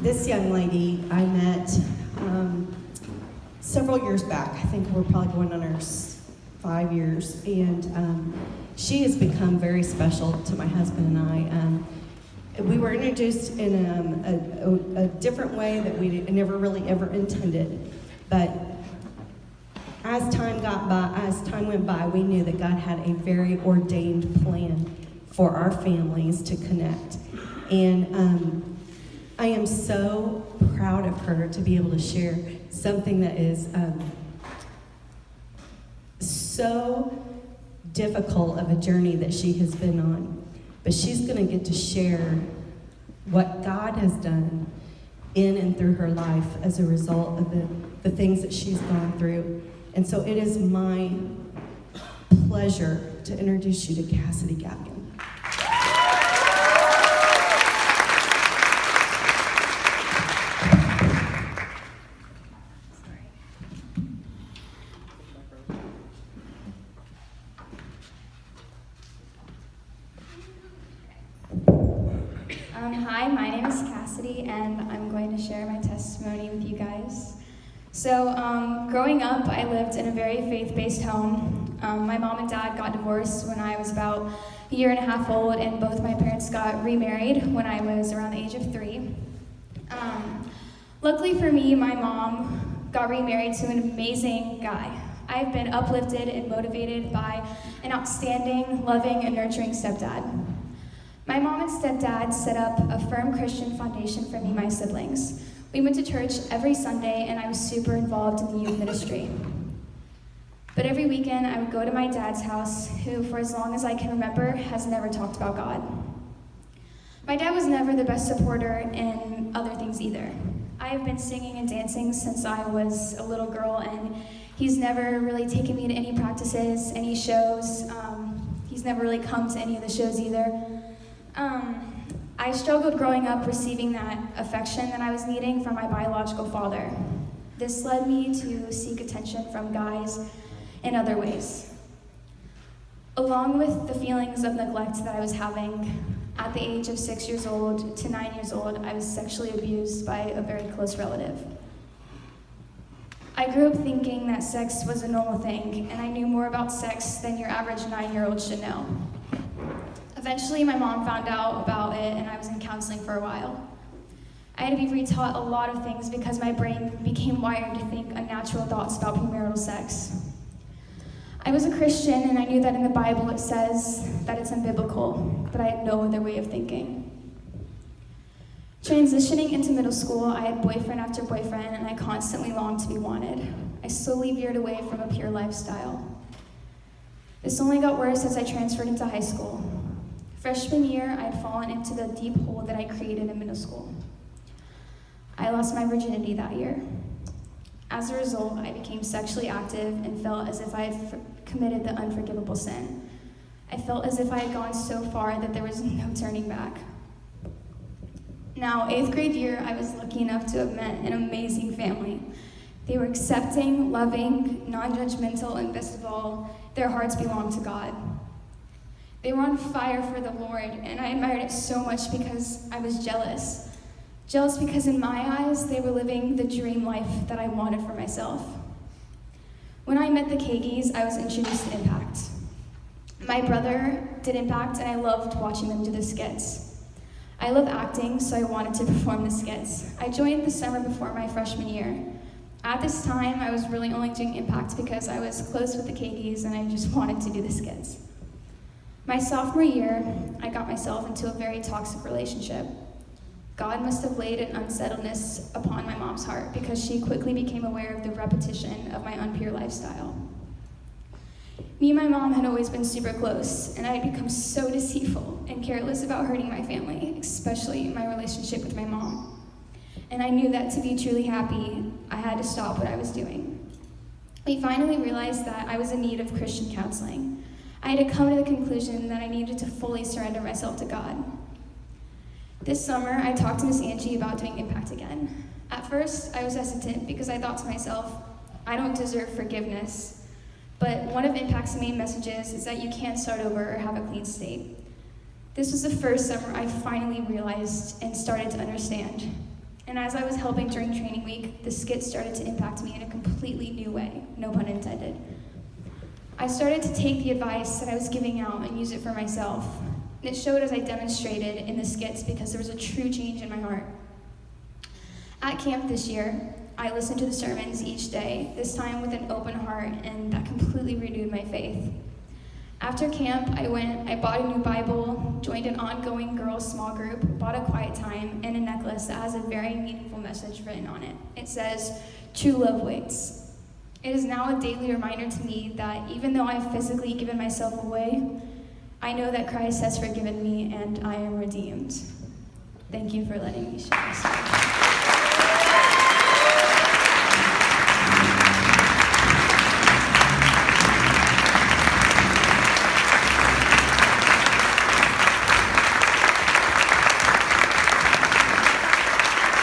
This young lady I met several years back. I think we're probably going on our 5 years, and she has become very special to my husband and I. We were introduced in a different way that we never really ever intended, but as time went by, we knew that God had a very ordained plan for our families to connect. And I am so proud of her to be able to share something that is so difficult of a journey that she has been on. But she's going to get to share what God has done in and through her life as a result of the things that she's gone through. And so it is my pleasure to introduce you to Kassidy Gaffigan. Hi, my name is Kassidy, and I'm going to share my testimony with you guys. So, growing up, I lived in a very faith-based home. My mom and dad got divorced when I was about a year and a half old, and both my parents got remarried when I was around the age of 3. Luckily for me, my mom got remarried to an amazing guy. I've been uplifted and motivated by an outstanding, loving, and nurturing stepdad. My mom and stepdad set up a firm Christian foundation for me and my siblings. We went to church every Sunday, and I was super involved in the youth ministry. But every weekend, I would go to my dad's house, who, for as long as I can remember, has never talked about God. My dad was never the best supporter in other things either. I have been singing and dancing since I was a little girl, and he's never really taken me to any practices, any shows. He's never really come to any of the shows either. I struggled growing up receiving that affection that I was needing from my biological father. This led me to seek attention from guys in other ways. Along with the feelings of neglect that I was having, at the age of 6 years old to 9 years old, I was sexually abused by a very close relative. I grew up thinking that sex was a normal thing, and I knew more about sex than your average 9-year-old should know. Eventually, my mom found out about it, and I was in counseling for a while. I had to be retaught a lot of things because my brain became wired to think unnatural thoughts about premarital sex. I was a Christian, and I knew that in the Bible it says that it's unbiblical, but I had no other way of thinking. Transitioning into middle school, I had boyfriend after boyfriend, and I constantly longed to be wanted. I slowly veered away from a pure lifestyle. This only got worse as I transferred into high school. Freshman year, I had fallen into the deep hole that I created in middle school. I lost my virginity that year. As a result, I became sexually active and felt as if I had committed the unforgivable sin. I felt as if I had gone so far that there was no turning back. Now, 8th grade year, I was lucky enough to have met an amazing family. They were accepting, loving, non-judgmental, and best of all, their hearts belonged to God. They were on fire for the Lord, and I admired it so much because I was jealous. Jealous because in my eyes, they were living the dream life that I wanted for myself. When I met the Kagis, I was introduced to Impact. My brother did Impact, and I loved watching them do the skits. I love acting, so I wanted to perform the skits. I joined the summer before my freshman year. At this time, I was really only doing Impact because I was close with the Kagis, and I just wanted to do the skits. My sophomore year, I got myself into a very toxic relationship. God must have laid an unsettledness upon my mom's heart because she quickly became aware of the repetition of my unpure lifestyle. Me and my mom had always been super close, and I had become so deceitful and careless about hurting my family, especially my relationship with my mom. And I knew that to be truly happy, I had to stop what I was doing. We finally realized that I was in need of Christian counseling. I had to come to the conclusion that I needed to fully surrender myself to God. This summer, I talked to Miss Angie about doing Impact again. At first, I was hesitant because I thought to myself, I don't deserve forgiveness. But one of Impact's main messages is that you can't start over or have a clean slate. This was the first summer I finally realized and started to understand. And as I was helping during training week, the skits started to impact me in a completely new way, no pun intended. I started to take the advice that I was giving out and use it for myself. And it showed as I demonstrated in the skits because there was a true change in my heart. At camp this year, I listened to the sermons each day, this time with an open heart, and that completely renewed my faith. After camp, I bought a new Bible, joined an ongoing girls' small group, bought a quiet time, and a necklace that has a very meaningful message written on it. It says, "True love waits." It is now a daily reminder to me that even though I've physically given myself away, I know that Christ has forgiven me and I am redeemed. Thank you for letting me share this.